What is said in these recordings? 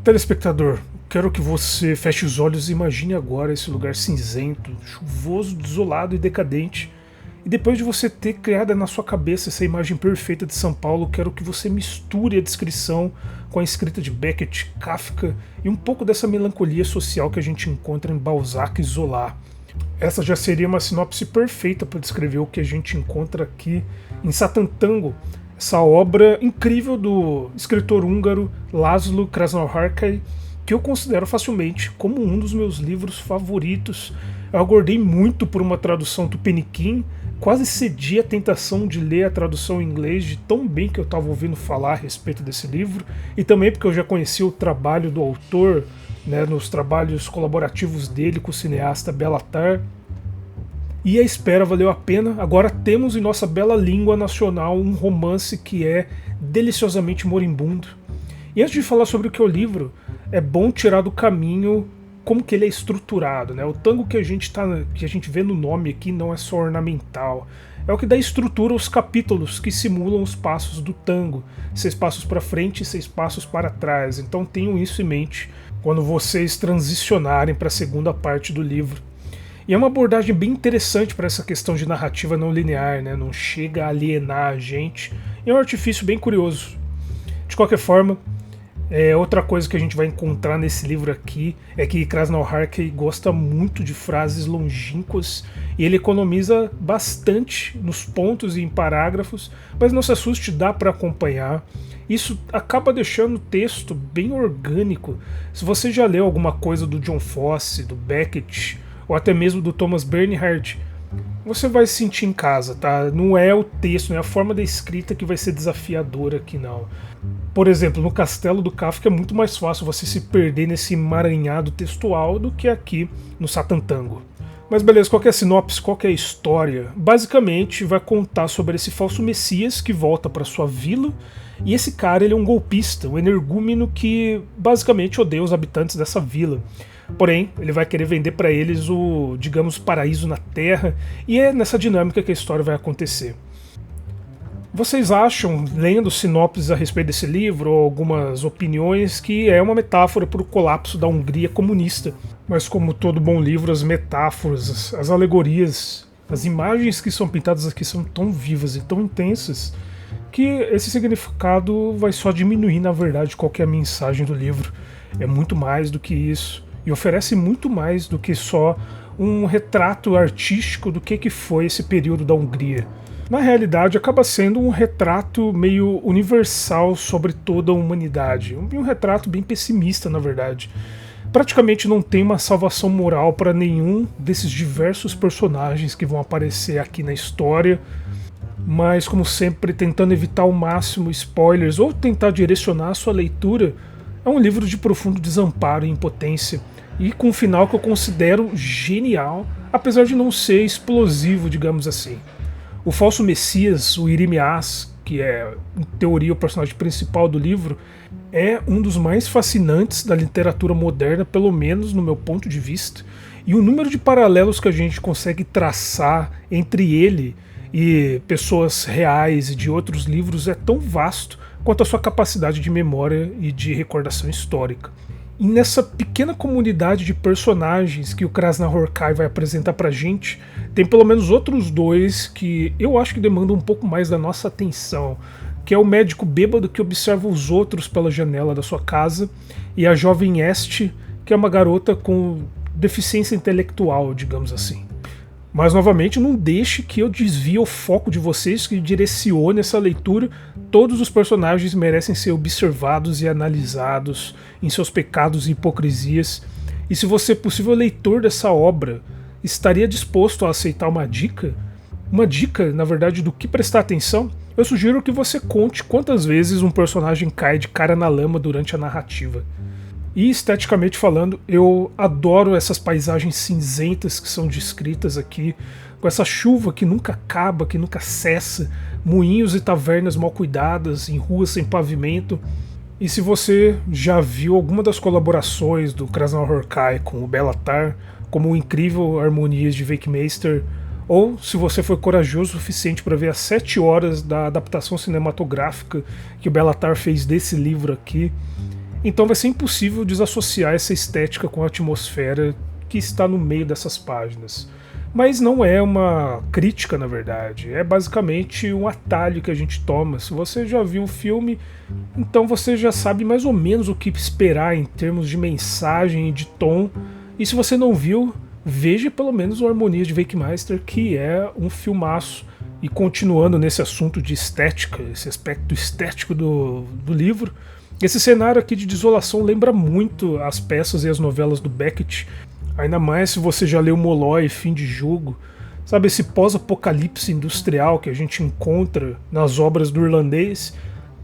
Telespectador, quero que você feche os olhos e imagine agora esse lugar cinzento, chuvoso, desolado e decadente. E depois de você ter criado na sua cabeça essa imagem perfeita de São Paulo, quero que você misture a descrição com a escrita de Beckett, Kafka e um pouco dessa melancolia social que a gente encontra em Balzac e Zola. Essa já seria uma sinopse perfeita para descrever o que a gente encontra aqui em Satan Tango, essa obra incrível do escritor húngaro Laszlo Krasznahorkai, que eu considero facilmente como um dos meus livros favoritos. Eu aguardei muito por uma tradução tupiniquim, quase cedi à tentação de ler a tradução em inglês de tão bem que eu estava ouvindo falar a respeito desse livro, e também porque eu já conhecia o trabalho do autor, né, nos trabalhos colaborativos dele com o cineasta Béla Tarr. E a espera valeu a pena. Agora temos em nossa bela língua nacional um romance que é deliciosamente moribundo. E antes de falar sobre o que é o livro, é bom tirar do caminho como que ele é estruturado, né? O tango que a gente vê no nome aqui não é só ornamental. É o que dá estrutura aos capítulos que simulam os passos do tango. 6 passos para frente e 6 passos para trás. Então tenham isso em mente quando vocês transicionarem para a segunda parte do livro. E é uma abordagem bem interessante para essa questão de narrativa não linear, né? Não chega a alienar a gente. E é um artifício bem curioso. De qualquer forma, outra coisa que a gente vai encontrar nesse livro aqui é que Krasznahorkai gosta muito de frases longínquas e ele economiza bastante nos pontos e em parágrafos, mas não se assuste, dá para acompanhar. Isso acaba deixando o texto bem orgânico. Se você já leu alguma coisa do John Fosse, do Beckett, ou até mesmo do Thomas Bernhard, você vai se sentir em casa, tá? Não é o texto, não é a forma da escrita que vai ser desafiadora aqui, não. Por exemplo, no Castelo do Kafka é muito mais fácil você se perder nesse emaranhado textual do que aqui no Satan Tango. Mas beleza, qual que é a sinopse, qual que é a história? Basicamente vai contar sobre esse falso messias que volta para sua vila, e esse cara ele é um golpista, um energúmeno que basicamente odeia os habitantes dessa vila. Porém, ele vai querer vender para eles o, digamos, paraíso na Terra, e é nessa dinâmica que a história vai acontecer. Vocês acham, lendo sinopses a respeito desse livro, ou algumas opiniões, que é uma metáfora para o colapso da Hungria comunista. Mas como todo bom livro, as metáforas, as alegorias, as imagens que são pintadas aqui são tão vivas e tão intensas, que esse significado vai só diminuir, na verdade, qual que é a mensagem do livro. É muito mais do que isso. E oferece muito mais do que só um retrato artístico do que foi esse período da Hungria. Na realidade, acaba sendo um retrato meio universal sobre toda a humanidade. Um retrato bem pessimista, na verdade. Praticamente não tem uma salvação moral para nenhum desses diversos personagens que vão aparecer aqui na história, mas, como sempre, tentando evitar ao máximo spoilers ou tentar direcionar a sua leitura. É um livro de profundo desamparo e impotência, e com um final que eu considero genial, apesar de não ser explosivo, digamos assim. O falso messias, o Irimias, que é, em teoria, o personagem principal do livro, é um dos mais fascinantes da literatura moderna, pelo menos no meu ponto de vista, e o número de paralelos que a gente consegue traçar entre ele e pessoas reais e de outros livros é tão vasto quanto a sua capacidade de memória e de recordação histórica. E nessa pequena comunidade de personagens que o Krasznahorkai vai apresentar pra gente, tem pelo menos outros dois que eu acho que demandam um pouco mais da nossa atenção, que é o médico bêbado que observa os outros pela janela da sua casa, e a jovem Este, que é uma garota com deficiência intelectual, digamos assim. Mas, novamente, não deixe que eu desvie o foco de vocês, que direcione essa leitura. Todos os personagens merecem ser observados e analisados em seus pecados e hipocrisias. E se você, possível leitor dessa obra, estaria disposto a aceitar uma dica, na verdade, do que prestar atenção, eu sugiro que você conte quantas vezes um personagem cai de cara na lama durante a narrativa. E esteticamente falando, eu adoro essas paisagens cinzentas que são descritas aqui, com essa chuva que nunca acaba, que nunca cessa, moinhos e tavernas mal cuidadas, em ruas sem pavimento. E se você já viu alguma das colaborações do Krasznahorkai com o Béla Tarr, como o incrível Harmonias de Wekmeister, ou se você foi corajoso o suficiente para ver as 7 horas da adaptação cinematográfica que o Béla Tarr fez desse livro aqui, Então vai ser impossível desassociar essa estética com a atmosfera que está no meio dessas páginas. Mas não é uma crítica, na verdade. É basicamente um atalho que a gente toma. Se você já viu o filme, então você já sabe mais ou menos o que esperar em termos de mensagem e de tom. E se você não viu, veja pelo menos o Harmonia de Wakemaster, que é um filmaço. E continuando nesse assunto de estética, esse aspecto estético do livro, esse cenário aqui de desolação lembra muito as peças e as novelas do Beckett. Ainda mais se você já leu Molloy, Fim de Jogo. Sabe, esse pós-apocalipse industrial que a gente encontra nas obras do irlandês,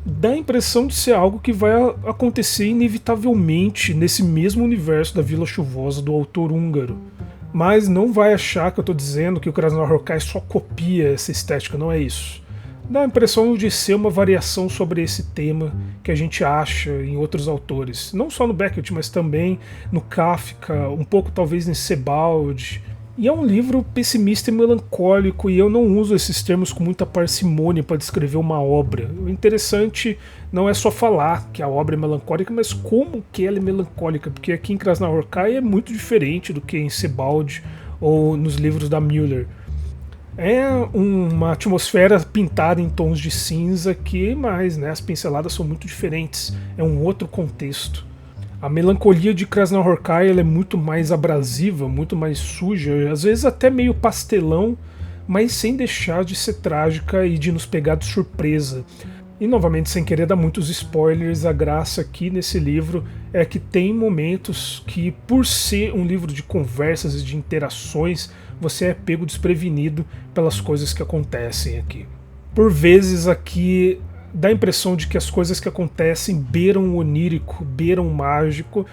dá a impressão de ser algo que vai acontecer inevitavelmente nesse mesmo universo da Vila Chuvosa do autor húngaro. Mas não vai achar que eu estou dizendo que o Krasnahor Horkai só copia essa estética, não é isso. Dá a impressão de ser uma variação sobre esse tema que a gente acha em outros autores. Não só no Beckett, mas também no Kafka, um pouco talvez em Sebald. E é um livro pessimista e melancólico, e eu não uso esses termos com muita parcimônia para descrever uma obra. O interessante não é só falar que a obra é melancólica, mas como que ela é melancólica, porque aqui em Krasnahor Horkai é muito diferente do que em Sebald ou nos livros da Müller. É uma atmosfera pintada em tons de cinza que, mas as pinceladas são muito diferentes, é um outro contexto. A melancolia de Krasnahor Horkai ela é muito mais abrasiva, muito mais suja, às vezes até meio pastelão, mas sem deixar de ser trágica e de nos pegar de surpresa. E novamente, sem querer dar muitos spoilers, a graça aqui nesse livro é que tem momentos que, por ser um livro de conversas e de interações, você é pego desprevenido pelas coisas que acontecem aqui. Por vezes aqui dá a impressão de que as coisas que acontecem beiram o onírico, beiram o mágico,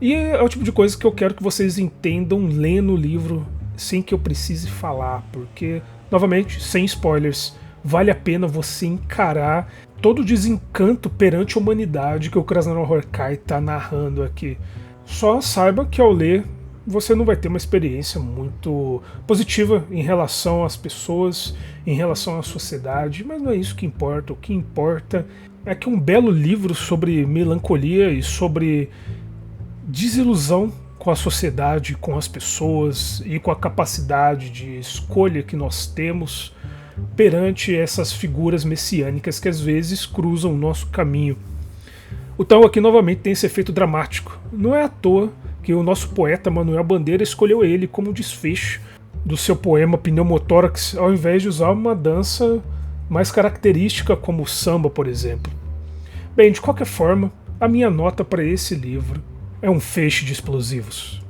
e é o tipo de coisa que eu quero que vocês entendam lendo o livro sem que eu precise falar, porque, novamente, sem spoilers, vale a pena você encarar todo o desencanto perante a humanidade que o Krasnahor Horkai está narrando aqui. Só saiba que ao ler você não vai ter uma experiência muito positiva em relação às pessoas, em relação à sociedade, mas não é isso que importa. O que importa é que um belo livro sobre melancolia e sobre desilusão com a sociedade, com as pessoas e com a capacidade de escolha que nós temos perante essas figuras messiânicas que às vezes cruzam o nosso caminho. Então aqui novamente tem esse efeito dramático. Não é à toa que o nosso poeta Manuel Bandeira escolheu ele como desfecho do seu poema Pneumotórax, ao invés de usar uma dança mais característica como o samba, por exemplo. Bem, de qualquer forma, a minha nota para esse livro é um feixe de explosivos.